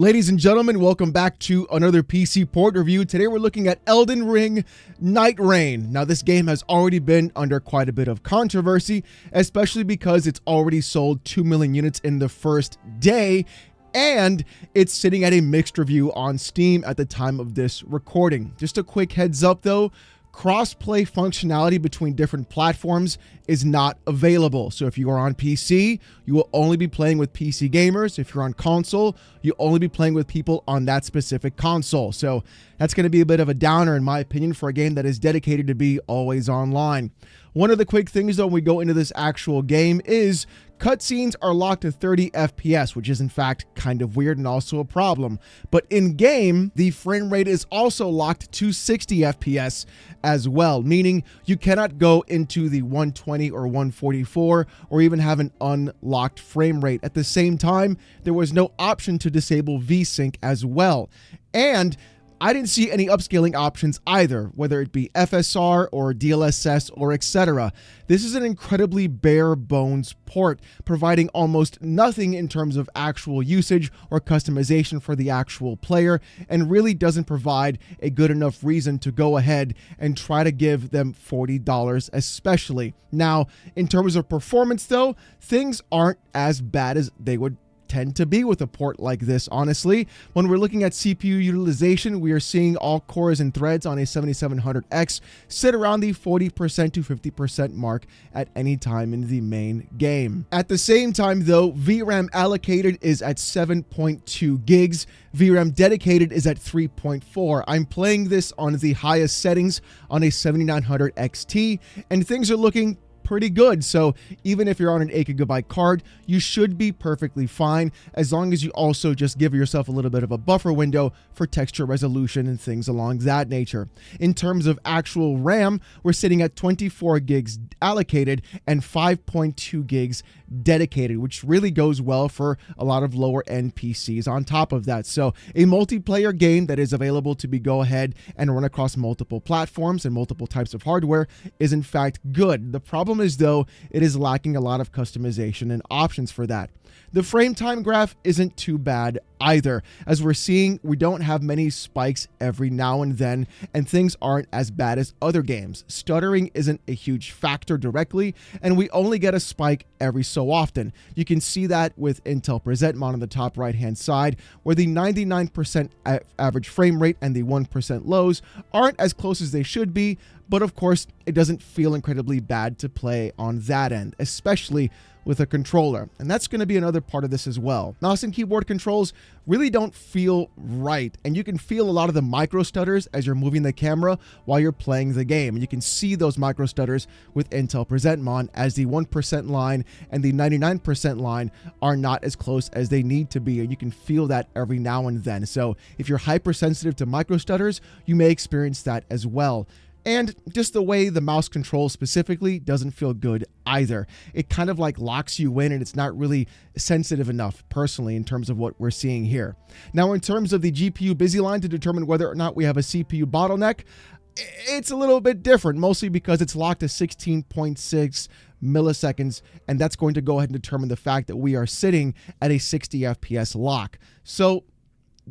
Ladies and gentlemen, welcome back to another PC port review. Today we're looking at Elden Ring Night Rain. Now this game has already been under quite a bit of controversy, especially because it's already sold 2 million units in the first day, and it's sitting at a mixed review on Steam at the time of this recording. Just a quick heads up though, cross-play functionality between different platforms is not available. So if you are on PC, you will only be playing with PC gamers. If you're on console, you'll only be playing with people on that specific console. So that's going to be a bit of a downer in my opinion for a game that is dedicated to be always online. One of the quick things though when we go into this actual game is cutscenes are locked to 30 FPS, which is in fact kind of weird and also a problem. But in game, the frame rate is also locked to 60 FPS as well, meaning you cannot go into the 120 or 144 or even have an unlocked frame rate. At the same time, there was no option to disable VSync as well. And I didn't see any upscaling options either, whether it be FSR or DLSS or etc. This is an incredibly bare bones port, providing almost nothing in terms of actual usage or customization for the actual player, and really doesn't provide a good enough reason to go ahead and try to give them $40 especially. Now, in terms of performance though, things aren't as bad as they would tend to be with a port like this, honestly. When we're looking at CPU utilization, we are seeing all cores and threads on a 7700X sit around the 40% to 50% mark at any time in the main game. At the same time though, VRAM allocated is at 7.2 gigs. VRAM dedicated is at 3.4. I'm playing this on the highest settings on a 7900 XT, and things are looking pretty good. So even if you're on an 8 GB card, you should be perfectly fine, as long as you also just give yourself a little bit of a buffer window for texture resolution and things along that nature. In terms of actual RAM, we're sitting at 24 gigs allocated and 5.2 gigs dedicated, which really goes well for a lot of lower end PCs on top of that. So a multiplayer game that is available to be go ahead and run across multiple platforms and multiple types of hardware is in fact good. The problem is though, it is lacking a lot of customization and options for that. The frame time graph isn't too bad either. As we're seeing, we don't have many spikes every now and then, and things aren't as bad as other games. Stuttering isn't a huge factor directly, and we only get a spike every so often. You can see that with Intel Presentmon on the top right hand side, where the 99% average frame rate and the 1% lows aren't as close as they should be, but of course it doesn't feel incredibly bad to play on that end, especially with a controller. And that's going to be another part of this as well. Mouse and keyboard controls really don't feel right, and you can feel a lot of the micro stutters as you're moving the camera while you're playing the game. And you can see those micro stutters with Intel Presentmon, as the 1% line and the 99% line are not as close as they need to be, and you can feel that every now and then. So if you're hypersensitive to micro stutters, you may experience that as well. And just the way the mouse controls specifically doesn't feel good either. It kind of like locks you in, and it's not really sensitive enough personally in terms of what we're seeing here. Now, in terms of the GPU busy line to determine whether or not we have a CPU bottleneck, it's a little bit different, mostly because it's locked to 16.6 milliseconds, and that's going to go ahead and determine the fact that we are sitting at a 60 FPS lock. So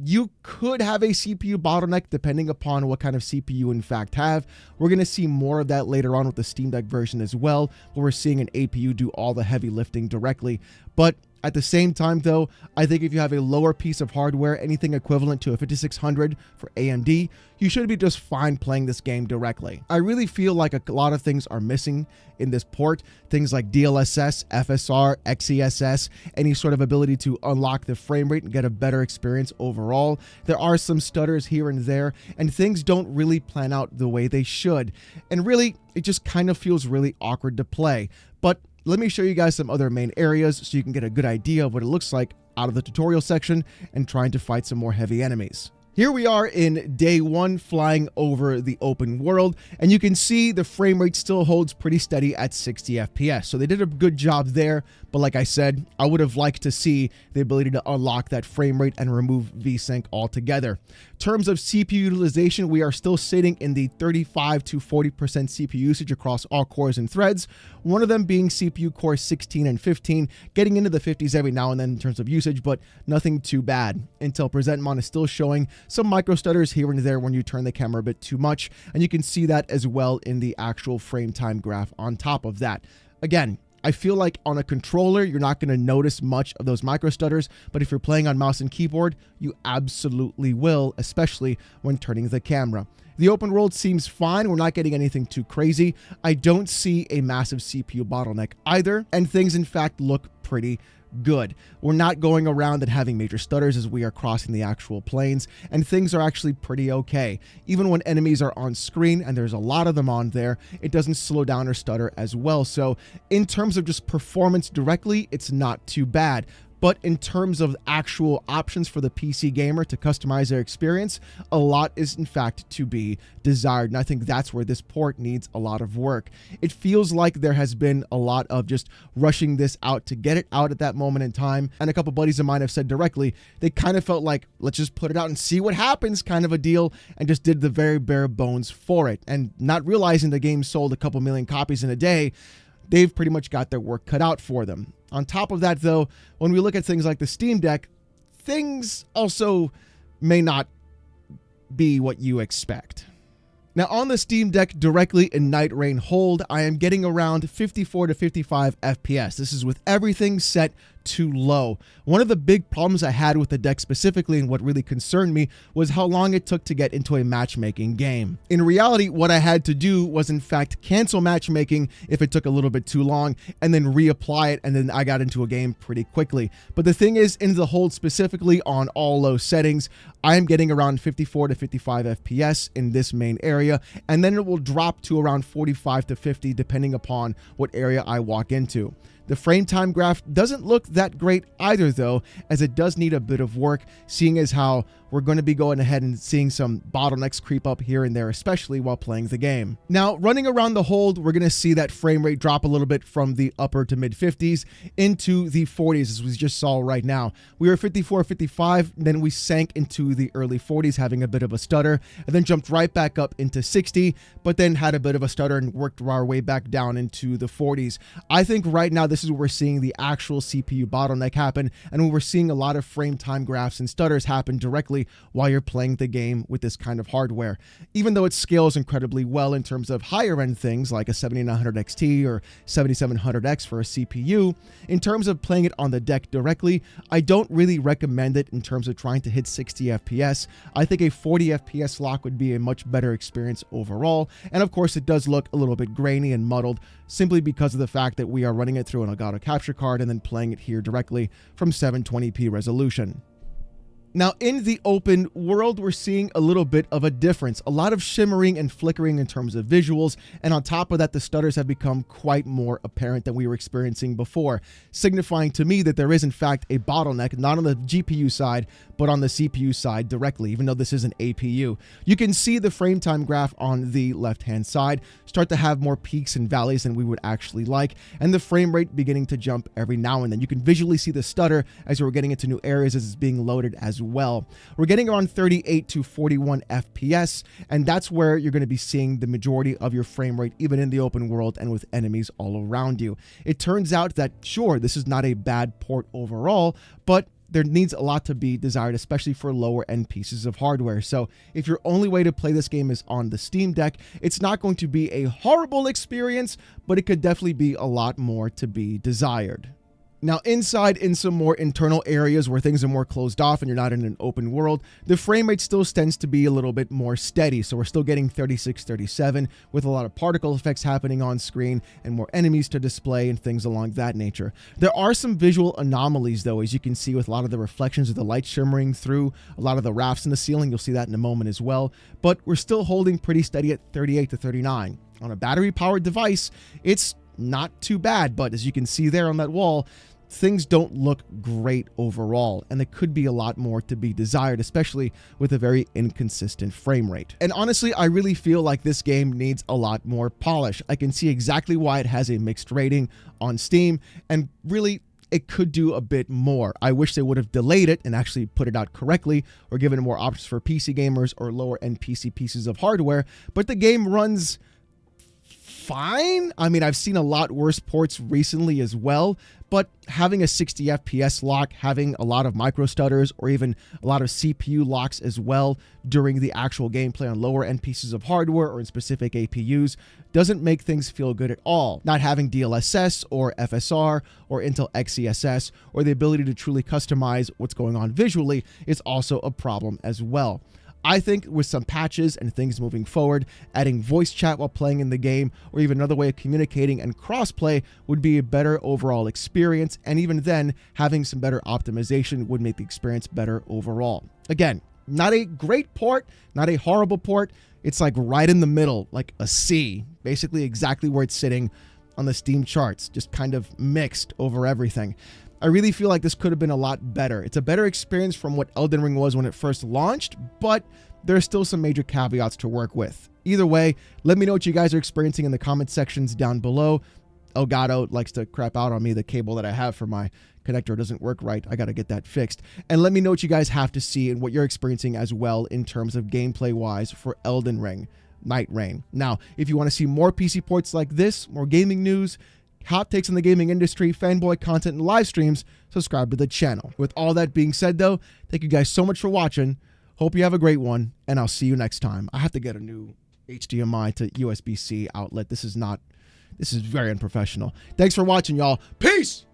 you could have a CPU bottleneck depending upon what kind of CPU you in fact have. We're going to see more of that later on with the Steam Deck version as well, where we're seeing an APU do all the heavy lifting directly. But at the same time though, I think if you have a lower piece of hardware, anything equivalent to a 5600 for AMD, you should be just fine playing this game directly. I really feel like a lot of things are missing in this port. Things like DLSS, FSR, XeSS, any sort of ability to unlock the frame rate and get a better experience overall. There are some stutters here and there, and things don't really plan out the way they should. And really, it just kind of feels really awkward to play. But let me show you guys some other main areas so you can get a good idea of what it looks like out of the tutorial section and trying to fight some more heavy enemies. Here we are in day one flying over the open world, and you can see the frame rate still holds pretty steady at 60 FPS. So they did a good job there, but like I said, I would have liked to see the ability to unlock that frame rate and remove VSync altogether. In terms of CPU utilization, we are still sitting in the 35 to 40% CPU usage across all cores and threads, one of them being CPU core 16 and 15, getting into the 50s every now and then in terms of usage, but nothing too bad. Intel Presentmon is still showing some micro stutters here and there when you turn the camera a bit too much, and you can see that as well in the actual frame time graph on top of that. Again, I feel like on a controller, you're not going to notice much of those micro stutters, but if you're playing on mouse and keyboard, you absolutely will, especially when turning the camera. The open world seems fine. We're not getting anything too crazy. I don't see a massive CPU bottleneck either, and things in fact look pretty good. We're not going around and having major stutters as we are crossing the actual planes, and things are actually pretty okay. Even when enemies are on screen, and there's a lot of them on there, it doesn't slow down or stutter as well. So in terms of just performance directly, it's not too bad. But in terms of actual options for the PC gamer to customize their experience, a lot is in fact to be desired. And I think that's where this port needs a lot of work. It feels like there has been a lot of just rushing this out to get it out at that moment in time. And a couple buddies of mine have said directly, they kind of felt like, let's just put it out and see what happens kind of a deal, and just did the very bare bones for it. And not realizing the game sold a couple million copies in a day, they've pretty much got their work cut out for them. On top of that, though, when we look at things like the Steam Deck, things also may not be what you expect. Now, on the Steam Deck directly in Night Rain Hold, I am getting around 54 to 55 FPS. This is with everything set to low. One of the big problems I had with the deck specifically, and what really concerned me, was how long it took to get into a matchmaking game. In reality, what I had to do was in fact cancel matchmaking if it took a little bit too long, and then reapply it, and then I got into a game pretty quickly. But the thing is, in the Hold specifically on all low settings, I am getting around 54 to 55 FPS in this main area, and then it will drop to around 45 to 50 depending upon what area I walk into. The frame time graph doesn't look that great either though, as it does need a bit of work, seeing as how we're going to be going ahead and seeing some bottlenecks creep up here and there, especially while playing the game. Now, running around the Hold, we're going to see that frame rate drop a little bit from the upper to mid 50s into the 40s, as we just saw right now. We were 54, 55, then we sank into the early 40s, having a bit of a stutter, and then jumped right back up into 60, but then had a bit of a stutter and worked our way back down into the 40s. I think right now this is where we're seeing the actual CPU bottleneck happen, and we're seeing a lot of frame time graphs and stutters happen directly while you're playing the game with this kind of hardware. Even though it scales incredibly well in terms of higher end things like a 7900 XT or 7700X for a CPU, in terms of playing it on the deck directly, I don't really recommend it in terms of trying to hit 60 FPS. I think a 40 FPS lock would be a much better experience overall, and of course it does look a little bit grainy and muddled simply because of the fact that we are running it through an Elgato capture card and then playing it here directly from 720p resolution. Now, in the open world, we're seeing a little bit of a difference, a lot of shimmering and flickering in terms of visuals, and on top of that, the stutters have become quite more apparent than we were experiencing before, signifying to me that there is in fact a bottleneck, not on the GPU side, but on the CPU side directly, even though this is an APU. You can see the frame time graph on the left-hand side start to have more peaks and valleys than we would actually like, and the frame rate beginning to jump every now and then. You can visually see the stutter as we're getting into new areas as it's being loaded as well. We're getting around 38 to 41 FPS, and that's where you're going to be seeing the majority of your frame rate, even in the open world and with enemies all around you. It turns out that, sure, this is not a bad port overall, but there needs a lot to be desired, especially for lower end pieces of hardware. So if your only way to play this game is on the Steam Deck, it's not going to be a horrible experience, but it could definitely be a lot more to be desired. Now, inside in some more internal areas where things are more closed off and you're not in an open world, the frame rate still tends to be a little bit more steady. So we're still getting 36, 37 with a lot of particle effects happening on screen and more enemies to display and things along that nature. There are some visual anomalies though, as you can see with a lot of the reflections of the light shimmering through a lot of the rafts in the ceiling. You'll see that in a moment as well, but we're still holding pretty steady at 38 to 39. On a battery powered device, it's not too bad, but as you can see there on that wall, things don't look great overall, and there could be a lot more to be desired, especially with a very inconsistent frame rate. And honestly, I really feel like this game needs a lot more polish. I can see exactly why it has a mixed rating on Steam, and really, it could do a bit more. I wish they would have delayed it and actually put it out correctly, or given it more options for PC gamers or lower end PC pieces of hardware, but the game runs fine. I mean, I've seen a lot worse ports recently as well, but having a 60 FPS lock, having a lot of micro stutters, or even a lot of CPU locks as well during the actual gameplay on lower end pieces of hardware or in specific APUs doesn't make things feel good at all. Not having DLSS or FSR or Intel XeSS or the ability to truly customize what's going on visually is also a problem as well. I think with some patches and things moving forward, adding voice chat while playing in the game, or even another way of communicating and crossplay would be a better overall experience, and even then, having some better optimization would make the experience better overall. Again, not a great port, not a horrible port, it's like right in the middle, like a C, basically exactly where it's sitting on the Steam charts, just kind of mixed over everything. I really feel like this could have been a lot better. It's a better experience from what Elden Ring was when it first launched, but there's still some major caveats to work with. Either way, let me know what you guys are experiencing in the comment sections down below. Elgato likes to crap out on me. The cable that I have for my connector doesn't work right. I got to get that fixed. And let me know what you guys have to see and what you're experiencing as well in terms of gameplay-wise for Elden Ring Night Rain. Now, if you want to see more PC ports like this, more gaming news, hot takes on the gaming industry, fanboy content, and live streams, subscribe to the channel. With all that being said, though, thank you guys so much for watching. Hope you have a great one, and I'll see you next time. I have to get a new HDMI to USB-C outlet. This is very unprofessional. Thanks for watching, y'all. Peace!